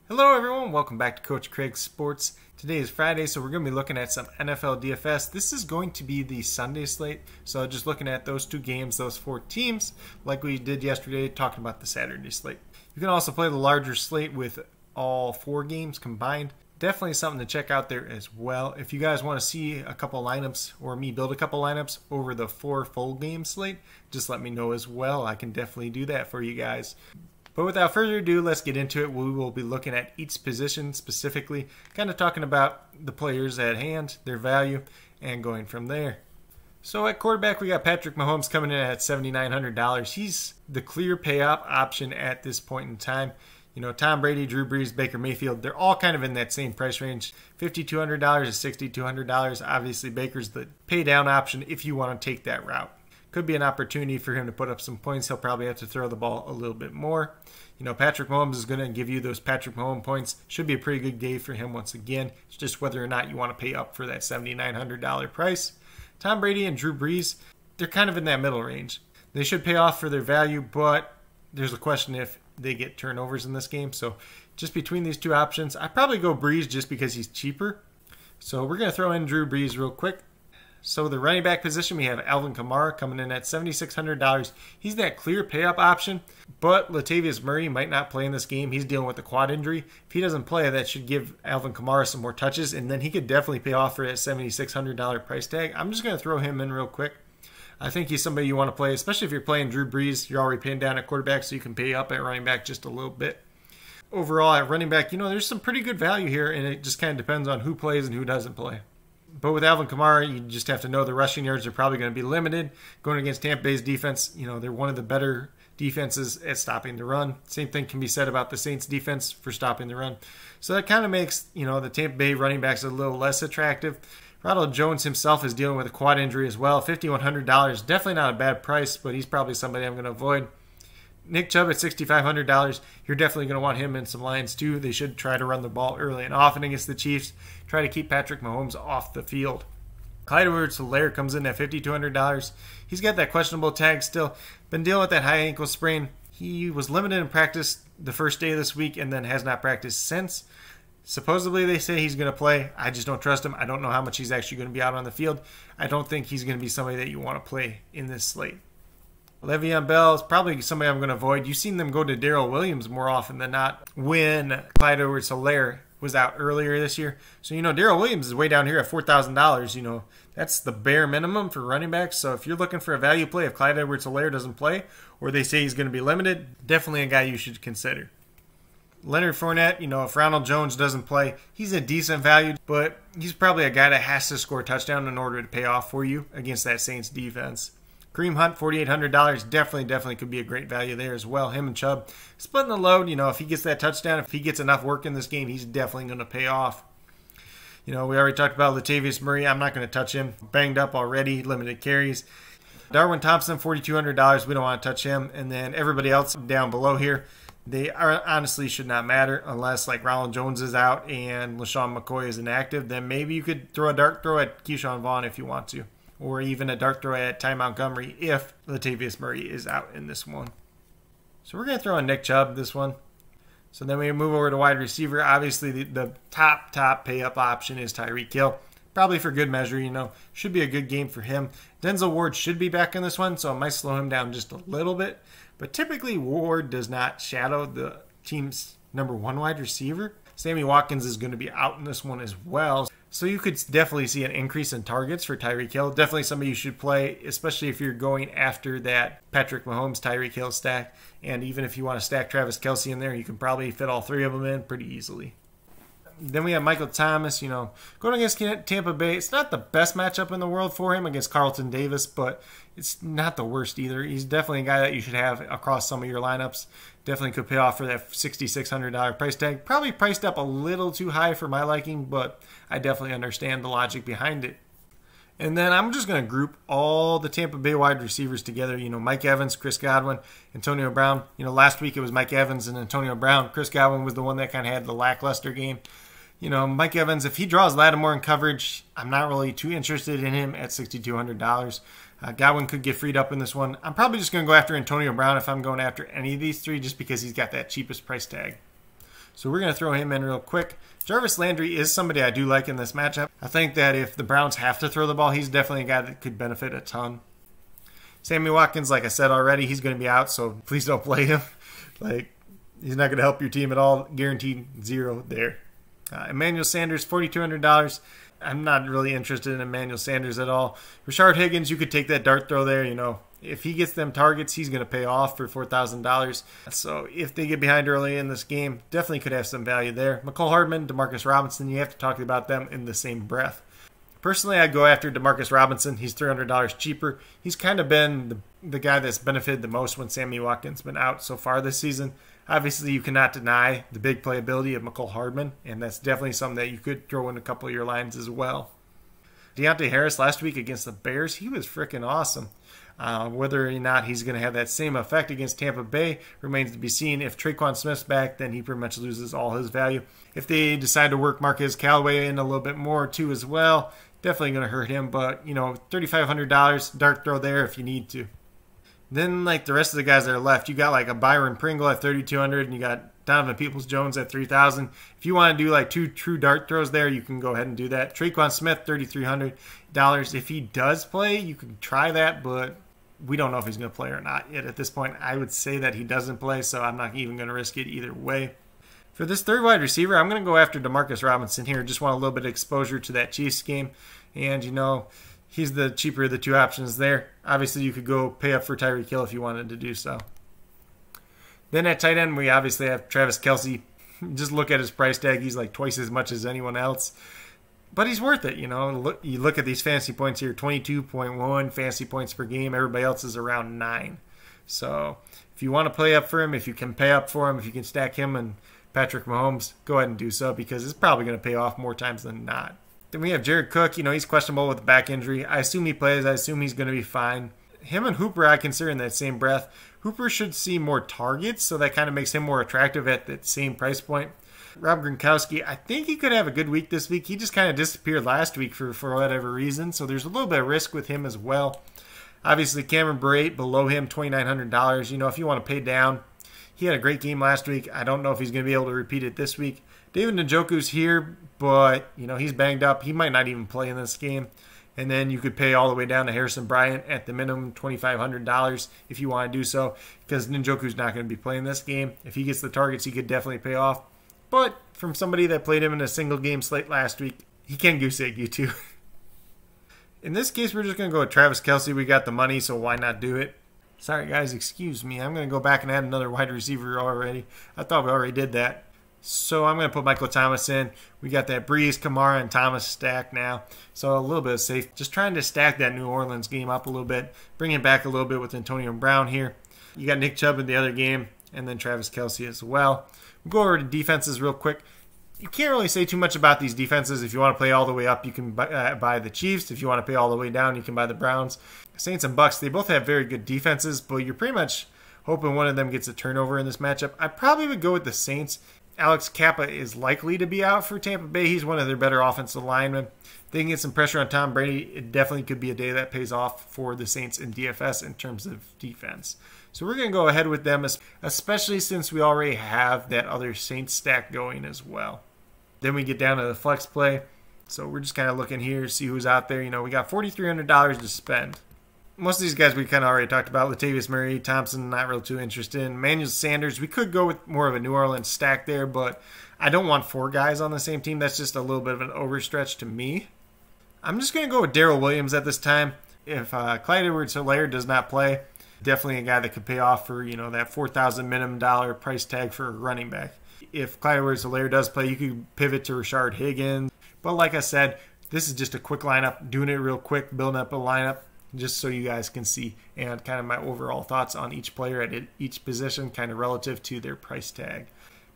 Hello everyone, welcome back to Coach Craig's Sports. Today is Friday, so we're going to be looking at some NFL DFS. This is going to be the Sunday slate, so just looking at those two games, those four teams, like we did yesterday, talking about the Saturday slate. You can also play the larger slate with all four games combined. Definitely something to check out there as well. If you guys want to see a couple lineups or me build a couple lineups over the four full game slate, just let me know as well. I can definitely do that for you guys. But without further ado, let's get into it. We will be looking at each position specifically, kind of talking about the players at hand, their value, and going from there. So at quarterback, we got Patrick Mahomes coming in at $7,900. He's the clear payoff option at this point in time. You know, Tom Brady, Drew Brees, Baker Mayfield, they're all kind of in that same price range, $5,200 to $6,200. Obviously, Baker's the pay down option if you want to take that route. Could be an opportunity for him to put up some points. He'll probably have to throw the ball a little bit more. You know, Patrick Mahomes is going to give you those Patrick Mahomes points. Should be a pretty good day for him once again. It's just whether or not you want to pay up for that $7,900 price. Tom Brady and Drew Brees, they're kind of in that middle range. They should pay off for their value, but there's a question if they get turnovers in this game. So just between these two options, I'd probably go Brees just because he's cheaper. So we're going to throw in Drew Brees real quick. So the running back position, we have Alvin Kamara coming in at $7,600. He's that clear pay-up option, but Latavius Murray might not play in this game. He's dealing with a quad injury. If he doesn't play, that should give Alvin Kamara some more touches, and then he could definitely pay off for that $7,600 price tag. I'm just going to throw him in real quick. I think he's somebody you want to play, especially if you're playing Drew Brees. You're already paying down at quarterback, so you can pay up at running back just a little bit. Overall, at running back, you know, there's some pretty good value here, and it just kind of depends on who plays and who doesn't play. But with Alvin Kamara, you just have to know the rushing yards are probably going to be limited. Going against Tampa Bay's defense, you know, they're one of the better defenses at stopping the run. Same thing can be said about the Saints defense for stopping the run. So that kind of makes, you know, the Tampa Bay running backs a little less attractive. Ronald Jones himself is dealing with a quad injury as well. $5,100, definitely not a bad price, but he's probably somebody I'm going to avoid. Nick Chubb at $6,500. You're definitely going to want him in some lines too. They should try to run the ball early and often against the Chiefs. Try to keep Patrick Mahomes off the field. Clyde Edwards-Helaire comes in at $5,200. He's got that questionable tag still. Been dealing with that high ankle sprain. He was limited in practice the first day of this week and then has not practiced since. Supposedly they say he's going to play. I just don't trust him. I don't know how much he's actually going to be out on the field. I don't think he's going to be somebody that you want to play in this slate. Le'Veon Bell is probably somebody I'm going to avoid. You've seen them go to Darrell Williams more often than not when Clyde Edwards-Helaire was out earlier this year. So, you know, Darrell Williams is way down here at $4,000. You know, that's the bare minimum for running backs. So if you're looking for a value play, if Clyde Edwards-Helaire doesn't play or they say he's going to be limited, definitely a guy you should consider. Leonard Fournette, you know, if Ronald Jones doesn't play, he's a decent value, but he's probably a guy that has to score a touchdown in order to pay off for you against that Saints defense. Kareem Hunt, $4,800, definitely could be a great value there as well. Him and Chubb splitting the load. You know, if he gets that touchdown, if he gets enough work in this game, he's definitely going to pay off. You know, we already talked about Latavius Murray. I'm not going to touch him. Banged up already, limited carries. Darwin Thompson, $4,200. We don't want to touch him. And then everybody else down below here, they honestly should not matter unless like Ronald Jones is out and LaShawn McCoy is inactive. Then maybe you could throw a dart throw at Keyshawn Vaughn if you want to. Or even a dart throw at Ty Montgomery if Latavius Murray is out in this one. So we're going to throw in Nick Chubb this one. So then we move over to wide receiver. Obviously, the top pay-up option is Tyreek Hill. Probably for good measure, you know. Should be a good game for him. Denzel Ward should be back in this one, so it might slow him down just a little bit. But typically, Ward does not shadow the team's number one wide receiver. Sammy Watkins is going to be out in this one as well. So you could definitely see an increase in targets for Tyreek Hill. Definitely somebody you should play, especially if you're going after that Patrick Mahomes, Tyreek Hill stack. And even if you want to stack Travis Kelce in there, you can probably fit all three of them in pretty easily. Then we have Michael Thomas, you know, going against Tampa Bay. It's not the best matchup in the world for him against Carlton Davis, but it's not the worst either. He's definitely a guy that you should have across some of your lineups. Definitely could pay off for that $6,600 price tag. Probably priced up a little too high for my liking, but I definitely understand the logic behind it. And then I'm just going to group all the Tampa Bay wide receivers together. You know, Mike Evans, Chris Godwin, Antonio Brown. You know, last week it was Mike Evans and Antonio Brown. Chris Godwin was the one that kind of had the lackluster game. You know, Mike Evans, if he draws Lattimore in coverage, I'm not really too interested in him at $6,200. Godwin could get freed up in this one. I'm probably just going to go after Antonio Brown if I'm going after any of these three just because he's got that cheapest price tag. So we're going to throw him in real quick. Jarvis Landry is somebody I do like in this matchup. I think that if the Browns have to throw the ball, he's definitely a guy that could benefit a ton. Sammy Watkins, like I said already, he's going to be out, so please don't play him. He's not going to help your team at all. Guaranteed 0 there. Emmanuel Sanders, $4,200. I'm not really interested in Emmanuel Sanders at all. Rashard Higgins, you could take that dart throw there. If he gets them targets, he's going to pay off for $4,000. So if they get behind early in this game, definitely could have some value there. McCole Hardman, Demarcus Robinson, you have to talk about them in the same breath. Personally, I'd go after Demarcus Robinson. He's $300 cheaper. He's kind of been the guy that's benefited the most when Sammy Watkins has been out so far this season. Obviously, you cannot deny the big playability of McCole Hardman, and that's definitely something that you could throw in a couple of your lines as well. Deontay Harris last week against the Bears, he was freaking awesome. Whether or not he's going to have that same effect against Tampa Bay remains to be seen. If Traquan Smith's back, then he pretty much loses all his value. If they decide to work Marquez Callaway in a little bit more too as well, definitely going to hurt him. But, $3,500, dart throw there if you need to. Then, the rest of the guys that are left, you got a Byron Pringle at $3,200, and you got Donovan Peoples-Jones at $3,000. If you want to do 2 true dart throws there, you can go ahead and do that. Traquan Smith, $3,300. If he does play, you can try that, but we don't know if he's going to play or not yet. At this point, I would say that he doesn't play, so I'm not even going to risk it either way. For this third wide receiver, I'm going to go after Demarcus Robinson here. Just want a little bit of exposure to that Chiefs game, and he's the cheaper of the two options there. Obviously, you could go pay up for Tyreek Hill if you wanted to do so. Then at tight end, we obviously have Travis Kelce. Just look at his price tag. He's twice as much as anyone else. But he's worth it, You look at these fantasy points here, 22.1 fantasy points per game. Everybody else is around 9. So if you want to play up for him, if you can pay up for him, if you can stack him and Patrick Mahomes, go ahead and do so because it's probably going to pay off more times than not. Then we have Jared Cook. He's questionable with a back injury. I assume he plays. I assume he's going to be fine. Him and Hooper, I consider in that same breath. Hooper should see more targets, so that kind of makes him more attractive at that same price point. Rob Gronkowski, I think he could have a good week this week. He just kind of disappeared last week for whatever reason, so there's a little bit of risk with him as well. Obviously, Cameron Brate, below him, $2,900. If you want to pay down, he had a great game last week. I don't know if he's going to be able to repeat it this week. David Njoku's here, but, he's banged up. He might not even play in this game. And then you could pay all the way down to Harrison Bryant at the minimum, $2,500 if you want to do so, because Njoku's not going to be playing this game. If he gets the targets, he could definitely pay off. But from somebody that played him in a single game slate last week, he can goose egg you too. In this case, we're just going to go with Travis Kelce. We got the money, so why not do it? Sorry, guys, excuse me. I'm going to go back and add another wide receiver already. I thought we already did that. So I'm going to put Michael Thomas in. We got that Breeze, Kamara, and Thomas stacked now. So a little bit of safe. Just trying to stack that New Orleans game up a little bit. Bring it back a little bit with Antonio Brown here. You got Nick Chubb in the other game, and then Travis Kelce as well. We'll go over to defenses real quick. You can't really say too much about these defenses. If you want to play all the way up, you can buy the Chiefs. If you want to pay all the way down, you can buy the Browns. Saints and Bucks, they both have very good defenses, but you're pretty much hoping one of them gets a turnover in this matchup. I probably would go with the Saints. Alex Kappa is likely to be out for Tampa Bay. He's one of their better offensive linemen. If they can get some pressure on Tom Brady, it definitely could be a day that pays off for the Saints in DFS in terms of defense. So we're going to go ahead with them, especially since we already have that other Saints stack going as well. Then we get down to the flex play. So we're just kind of looking here, see who's out there. We got $4,300 to spend. Most of these guys we kind of already talked about. Latavius Murray, Thompson, not real too interested in. Emmanuel Sanders, we could go with more of a New Orleans stack there, but I don't want 4 guys on the same team. That's just a little bit of an overstretch to me. I'm just going to go with Darrell Williams at this time. If Clyde Edwards-Helaire does not play, definitely a guy that could pay off for, that $4,000 minimum price tag for a running back. If Clyde Edwards-Helaire does play, you could pivot to Rashard Higgins. But like I said, this is just a quick lineup, doing it real quick, building up a lineup, just so you guys can see and kind of my overall thoughts on each player at each position, kind of relative to their price tag.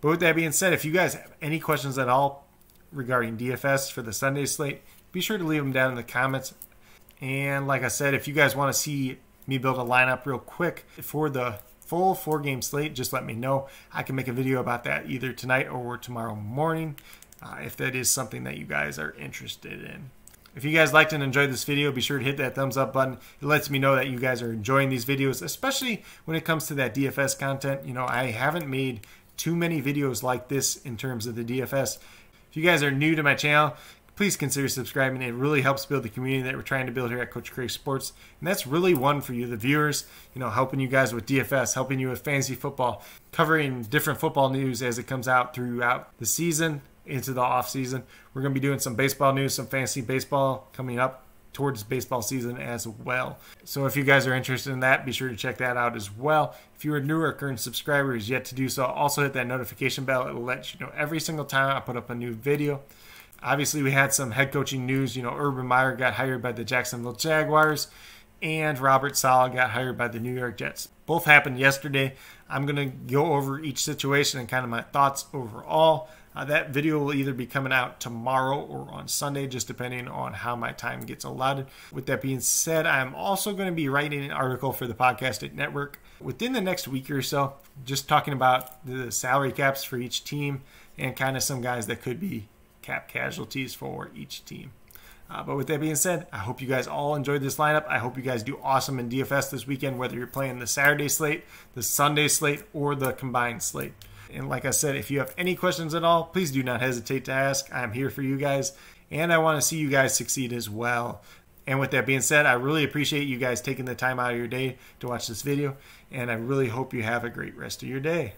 But with that being said, if you guys have any questions at all regarding DFS for the Sunday slate, be sure to leave them down in the comments. And like I said, if you guys want to see me build a lineup real quick for the full 4-game slate, just let me know. I can make a video about that either tonight or tomorrow morning if that is something that you guys are interested in. If you guys liked and enjoyed this video, be sure to hit that thumbs up button. It lets me know that you guys are enjoying these videos, especially when it comes to that DFS content. I haven't made too many videos like this in terms of the DFS. If you guys are new to my channel, please consider subscribing. It really helps build the community that we're trying to build here at Coach Craig Sports. And that's really one for you, the viewers, helping you guys with DFS, helping you with fantasy football, covering different football news as it comes out throughout the season into the off season. We're going to be doing some baseball news, some fantasy baseball coming up towards baseball season as well. So if you guys are interested in that, be sure to check that out as well. If you are new or current subscribers yet to do so, also hit that notification bell. It will let you know every single time I put up a new video. Obviously, we had some head coaching news. Urban Meyer got hired by the Jacksonville Jaguars, and Robert Saleh got hired by the New York Jets. Both happened yesterday. I'm going to go over each situation and kind of my thoughts overall. That video will either be coming out tomorrow or on Sunday, just depending on how my time gets allotted. With that being said, I'm also going to be writing an article for the Podcasting Network within the next week or so, just talking about the salary caps for each team and kind of some guys that could be cap casualties for each team. But with that being said, I hope you guys all enjoyed this lineup. I hope you guys do awesome in DFS this weekend, whether you're playing the Saturday slate, the Sunday slate, or the combined slate. And like I said, if you have any questions at all, please do not hesitate to ask. I'm here for you guys, and I want to see you guys succeed as well. And with that being said, I really appreciate you guys taking the time out of your day to watch this video, and I really hope you have a great rest of your day.